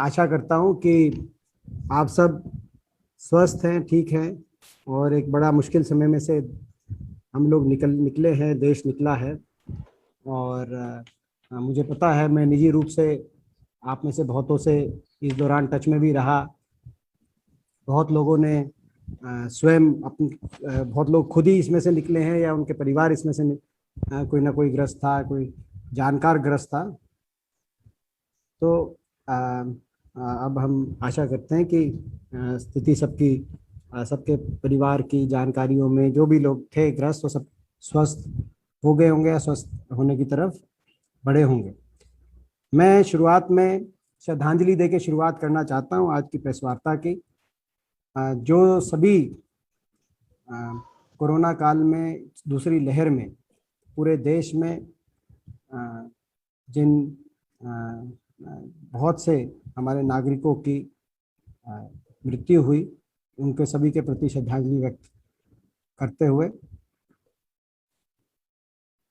आशा करता हूँ कि आप सब स्वस्थ हैं, ठीक हैं और एक बड़ा मुश्किल समय में से हम लोग निकले हैं, देश निकला है। और मुझे पता है, मैं निजी रूप से आप में से बहुतों से इस दौरान टच में भी रहा। बहुत लोगों ने स्वयं बहुत लोग खुद ही इसमें से निकले हैं या उनके परिवार इसमें से कोई ना कोई ग्रस्त था, कोई जानकार ग्रस्त था। तो अब हम आशा करते हैं कि स्थिति सबके परिवार की जानकारियों में जो भी लोग थे ग्रस्त, वो सब स्वस्थ हो गए होंगे या स्वस्थ होने की तरफ बढ़े होंगे। मैं शुरुआत में श्रद्धांजलि देके शुरुआत करना चाहता हूं आज की प्रेस वार्ता की। जो सभी कोरोना काल में, दूसरी लहर में पूरे देश में जिन बहुत से हमारे नागरिकों की मृत्यु हुई, उनके सभी के प्रति श्रद्धांजलि व्यक्त करते हुए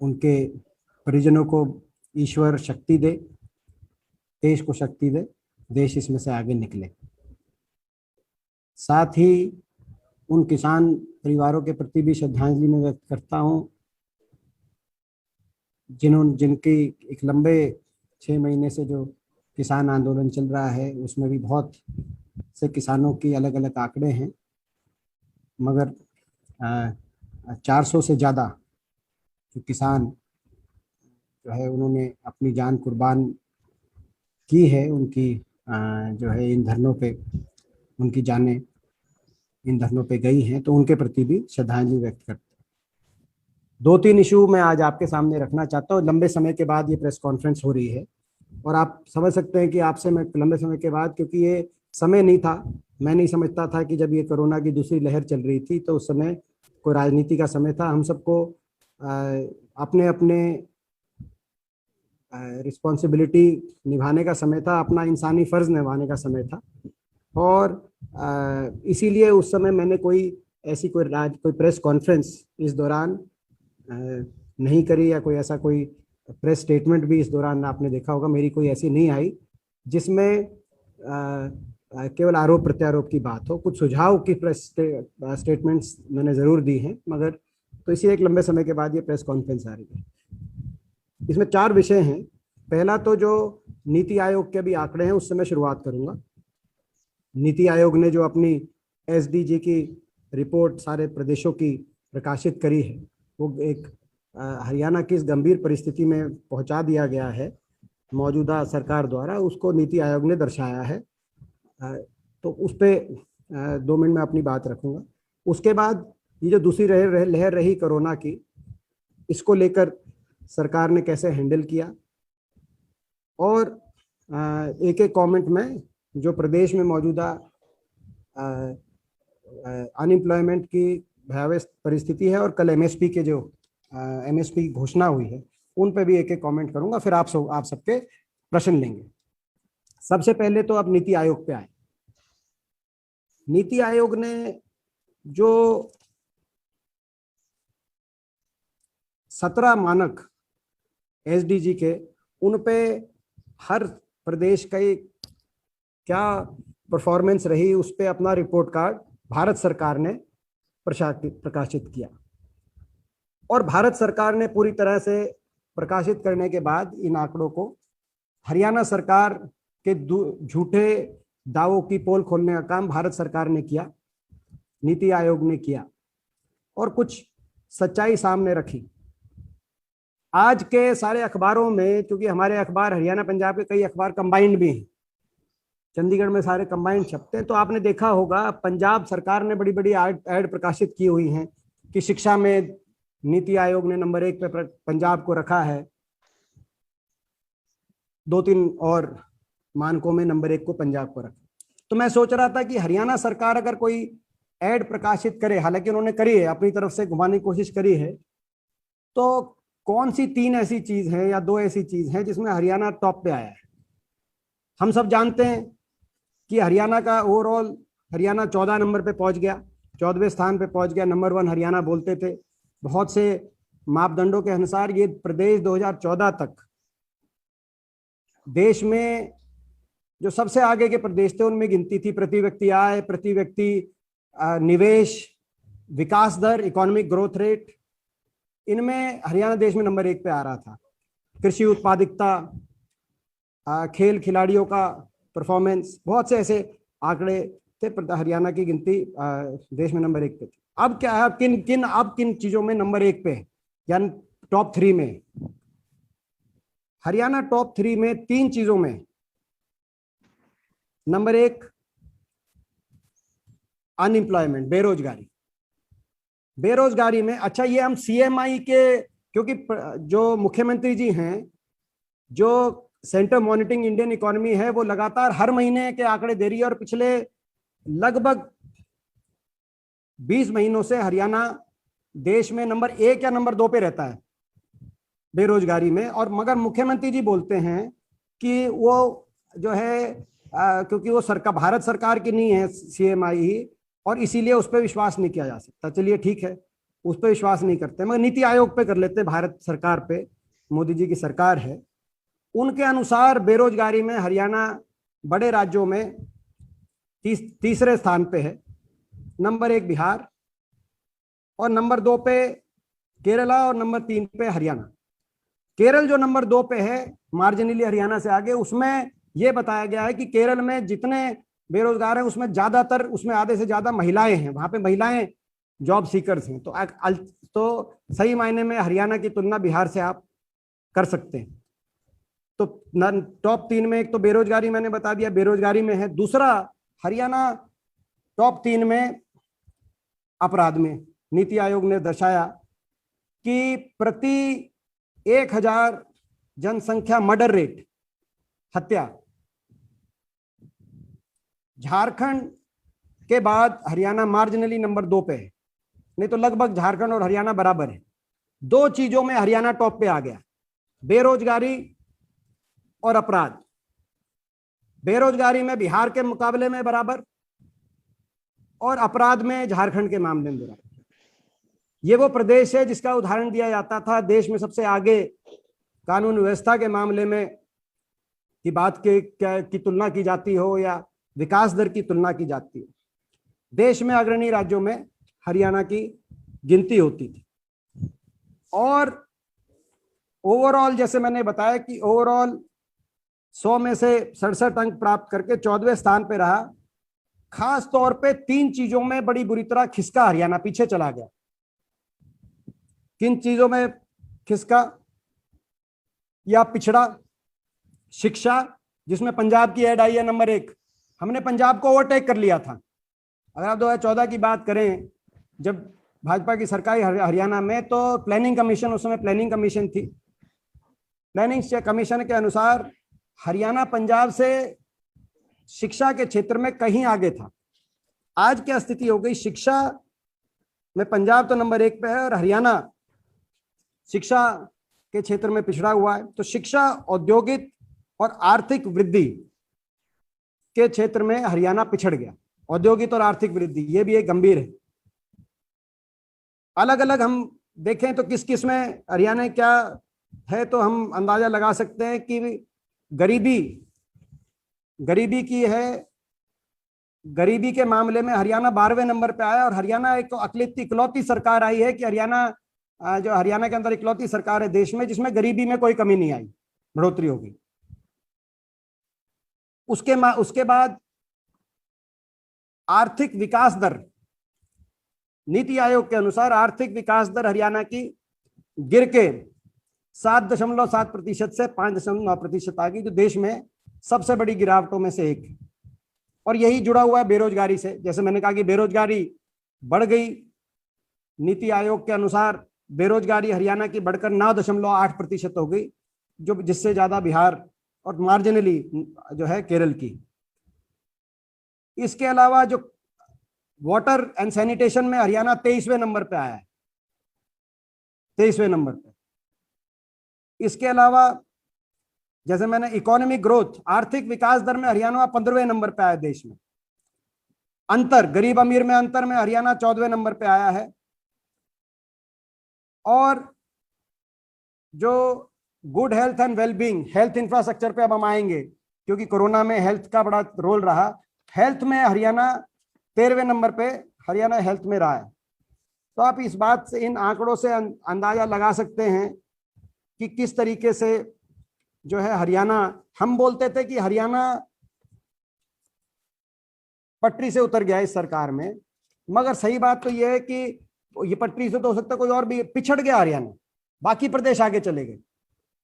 उनके परिजनों को ईश्वर शक्ति दे, देश को शक्ति दे, देश इसमें से आगे निकले। साथ ही उन किसान परिवारों के प्रति भी श्रद्धांजलि मैं व्यक्त करता हूं जिनकी एक लंबे 6 महीने से जो किसान आंदोलन चल रहा है, उसमें भी बहुत से किसानों की अलग अलग आंकड़े हैं, मगर 400 से ज़्यादा जो किसान जो है उन्होंने अपनी जान कुर्बान की है। उनकी जो है इन धरनों पे उनकी जानें इन धरनों पे गई हैं, तो उनके प्रति भी श्रद्धांजलि व्यक्त करते हैं। 2-3 इशू मैं आज आपके सामने रखना चाहता हूँ। लंबे समय के बाद ये प्रेस कॉन्फ्रेंस हो रही है और आप समझ सकते हैं कि आपसे मैं लंबे समय के बाद, क्योंकि ये समय नहीं था, मैं नहीं समझता था कि जब ये कोरोना की दूसरी लहर चल रही थी तो उस समय कोई राजनीति का समय था। हम सबको अपने अपने रिस्पॉन्सिबिलिटी निभाने का समय था, अपना इंसानी फर्ज निभाने का समय था। और इसीलिए उस समय मैंने कोई प्रेस कॉन्फ्रेंस इस दौरान नहीं करी, या कोई प्रेस स्टेटमेंट भी इस दौरान आपने देखा होगा मेरी कोई ऐसी नहीं आई जिसमें केवल आरोप प्रत्यारोप की बात हो। कुछ सुझाव की प्रेस स्टेटमेंट्स मैंने ज़रूर दी हैं, मगर तो इसी एक लंबे समय के बाद ये प्रेस कॉन्फ्रेंस आ रही है। इसमें 4 विषय हैं। पहला तो जो नीति आयोग के भी आंकड़े हैं उससे मैं शुरुआत करूंगा। नीति आयोग ने जो अपनी एसडीजी की रिपोर्ट सारे प्रदेशों की प्रकाशित करी है, वो एक हरियाणा की इस गंभीर परिस्थिति में पहुंचा दिया गया है मौजूदा सरकार द्वारा, उसको नीति आयोग ने दर्शाया है। तो उस पर 2 मिनट में अपनी बात रखूंगा। उसके बाद ये जो दूसरी लहर रही कोरोना की, इसको लेकर सरकार ने कैसे हैंडल किया, और एक एक कमेंट में जो प्रदेश में मौजूदा अनएम्प्लॉयमेंट की भयावह परिस्थिति है और कल एमएसपी के जो एमएसपी घोषणा हुई है उन पे भी एक एक कमेंट करूंगा, फिर आप सबके प्रश्न लेंगे। सबसे पहले तो अब नीति आयोग पे आए। नीति आयोग ने जो 17 मानक एसडीजी के, उन पे हर प्रदेश का क्या परफॉर्मेंस रही, उस पे अपना रिपोर्ट कार्ड भारत सरकार ने प्रकाशित किया। और भारत सरकार ने पूरी तरह से प्रकाशित करने के बाद इन आंकड़ों को हरियाणा सरकार के झूठे दावों की पोल खोलने का काम भारत सरकार ने किया, नीति आयोग ने किया और कुछ सच्चाई सामने रखी। आज के सारे अखबारों में, क्योंकि हमारे अखबार हरियाणा पंजाब के कई अखबार कंबाइंड भी हैं, चंडीगढ़ में सारे कंबाइंड छपते हैं, तो आपने देखा होगा पंजाब सरकार ने बड़ी बड़ी ऐड प्रकाशित की हुई हैं कि शिक्षा में नीति आयोग ने नंबर 1 पे पंजाब को रखा है, 2-3 और मानकों में नंबर 1 को पंजाब को रखा। तो मैं सोच रहा था कि हरियाणा सरकार अगर कोई ऐड प्रकाशित करे, हालांकि उन्होंने करी है, अपनी तरफ से घुमाने की कोशिश करी है, तो कौन सी 3 ऐसी चीज है या 2 ऐसी चीज है जिसमें हरियाणा टॉप पे आया है। हम सब जानते हैं कि हरियाणा का ओवरऑल हरियाणा 14 नंबर पे पहुंच गया, 14वें स्थान पे पहुंच गया। नंबर 1 हरियाणा बोलते थे। बहुत से मापदंडों के अनुसार ये प्रदेश 2014 तक देश में जो सबसे आगे के प्रदेश थे उनमें गिनती थी, प्रति व्यक्ति आय, प्रति व्यक्ति निवेश, विकास दर, इकोनॉमिक ग्रोथ रेट, इनमें हरियाणा देश में नंबर 1 पे आ रहा था। कृषि उत्पादकता, खेल खिलाड़ियों का परफॉर्मेंस, बहुत से ऐसे आंकड़े थे। हरियाणा की गिनती देश में नंबर 1 पे थी। अब क्या है, किन चीजों में नंबर 1 पे है, यानी टॉप 3 में? हरियाणा टॉप 3 में 3 चीजों में। नंबर 1 अनएम्प्लॉयमेंट, बेरोजगारी। बेरोजगारी में, अच्छा ये हम सीएमआई के, क्योंकि जो मुख्यमंत्री जी हैं, जो सेंटर मॉनिटरिंग इंडियन इकोनॉमी है, वो लगातार हर महीने के आंकड़े दे रही है, और पिछले लगभग 20 महीनों से हरियाणा देश में नंबर 1 या नंबर 2 पे रहता है बेरोजगारी में। और मगर मुख्यमंत्री जी बोलते हैं कि वो जो है क्योंकि वो सरकार, भारत सरकार की नहीं है सीएमआई ही, और इसीलिए उस पर विश्वास नहीं किया जा सकता। चलिए ठीक है, उस पर विश्वास नहीं करते, मगर नीति आयोग पे कर लेते हैं, भारत सरकार पे, मोदी जी की सरकार है। उनके अनुसार बेरोजगारी में हरियाणा बड़े राज्यों में तीसरे स्थान पे है। नंबर 1 बिहार, और नंबर 2 पे केरला, और नंबर 3 पे हरियाणा। केरल जो नंबर 2 पे है, मार्जिनली हरियाणा से आगे, उसमें यह बताया गया है कि केरल में जितने बेरोजगार हैं उसमें ज्यादातर, उसमें आधे से ज्यादा महिलाएं हैं, वहां पे महिलाएं जॉब सीकर्स हैं। तो सही मायने में हरियाणा की तुलना बिहार से आप कर सकते हैं। तो टॉप 3 में एक तो बेरोजगारी मैंने बता दिया, बेरोजगारी में है। दूसरा, हरियाणा टॉप 3 में अपराध में। नीति आयोग ने दर्शाया कि प्रति 1000 जनसंख्या मर्डर रेट, हत्या, झारखंड के बाद हरियाणा मार्जिनली नंबर 2 पे है, नहीं तो लगभग झारखंड और हरियाणा बराबर है। 2 चीजों में हरियाणा टॉप पे आ गया, बेरोजगारी और अपराध। बेरोजगारी में बिहार के मुकाबले में बराबर, और अपराध में झारखंड के मामले में बराबर। ये वो प्रदेश है जिसका उदाहरण दिया जाता था देश में सबसे आगे कानून व्यवस्था के मामले में, की बात की तुलना की जाती हो या विकास दर की तुलना की जाती हो, देश में अग्रणी राज्यों में हरियाणा की गिनती होती थी। और ओवरऑल, जैसे मैंने बताया कि ओवरऑल 100 में से 67 अंक प्राप्त करके 14वें स्थान पे रहा। खास तौर पे 3 चीजों में बड़ी बुरी तरह खिसका हरियाणा, पीछे चला गया। किन चीजों में खिसका या पिछड़ा? शिक्षा, जिसमें पंजाब की ऐड आई है नंबर 1, हमने पंजाब को ओवरटेक कर लिया था। अगर आप 2014 की बात करें, जब भाजपा की सरकार हरियाणा में, तो प्लानिंग कमीशन, उस समय प्लानिंग कमीशन थी, प्लानिंग कमीशन के अनुसार हरियाणा पंजाब से शिक्षा के क्षेत्र में कहीं आगे था। आज क्या स्थिति हो गई? शिक्षा में पंजाब तो नंबर 1 पे है, और हरियाणा शिक्षा के क्षेत्र में पिछड़ा हुआ है। तो शिक्षा, औद्योगिक और आर्थिक वृद्धि के क्षेत्र में हरियाणा पिछड़ गया। औद्योगिक और आर्थिक वृद्धि, ये भी एक गंभीर है। अलग अलग हम देखें तो किस किस में हरियाणा क्या है, तो हम अंदाजा लगा सकते हैं कि गरीबी की है। गरीबी के मामले में हरियाणा 12वें नंबर पे आया, और हरियाणा एक इकलौती सरकार आई है कि हरियाणा के अंदर इकलौती सरकार है देश में जिसमें गरीबी में कोई कमी नहीं आई, बढ़ोतरी होगी। उसके बाद आर्थिक विकास दर, नीति आयोग के अनुसार आर्थिक विकास दर हरियाणा की गिर के 7.7% से 5.9% आ गई, जो देश में सबसे बड़ी गिरावटों में से एक है। और यही जुड़ा हुआ है बेरोजगारी से। जैसे मैंने कहा कि बेरोजगारी बढ़ गई, नीति आयोग के अनुसार बेरोजगारी हरियाणा की बढ़कर 9.8% हो गई, जो जिससे ज्यादा बिहार और मार्जिनली जो है केरल की। इसके अलावा जो वाटर एंड सैनिटेशन में हरियाणा 23वें नंबर पे आया है, 23वें नंबर पे। इसके अलावा जैसे मैंने इकोनॉमिक ग्रोथ, आर्थिक विकास दर में हरियाणा 15वें नंबर पे आया देश में। अंतर, गरीब अमीर में अंतर में हरियाणा 14वें नंबर पे आया है। और जो good health and wellbeing, health infrastructure पे अब हम आएंगे, क्योंकि कोरोना में हेल्थ का बड़ा रोल रहा। हेल्थ में हरियाणा 13वें नंबर पे हरियाणा हेल्थ में रहा है। तो आप इस बात से, इन आंकड़ों से अंदाजा लगा सकते हैं कि किस तरीके से जो है हरियाणा, हम बोलते थे कि हरियाणा पटरी से उतर गया इस सरकार में, मगर सही बात तो यह है कि ये पटरी से तो हो सकता है कोई और भी पिछड़ गया हरियाणा, बाकी प्रदेश आगे चले गए,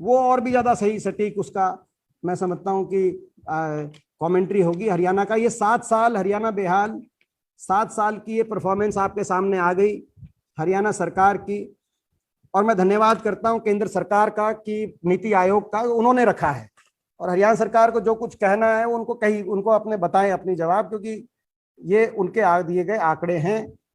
वो और भी ज्यादा सही सटीक उसका मैं समझता हूं कि कमेंट्री होगी हरियाणा का। ये 7 साल हरियाणा बेहाल, 7 साल की ये परफॉर्मेंस आपके सामने आ गई हरियाणा सरकार की। और मैं धन्यवाद करता हूं केंद्र सरकार का कि नीति आयोग का उन्होंने रखा है, और हरियाणा सरकार को जो कुछ कहना है वो उनको अपने बताएं अपनी जवाब, क्योंकि ये उनके दिए गए आंकड़े हैं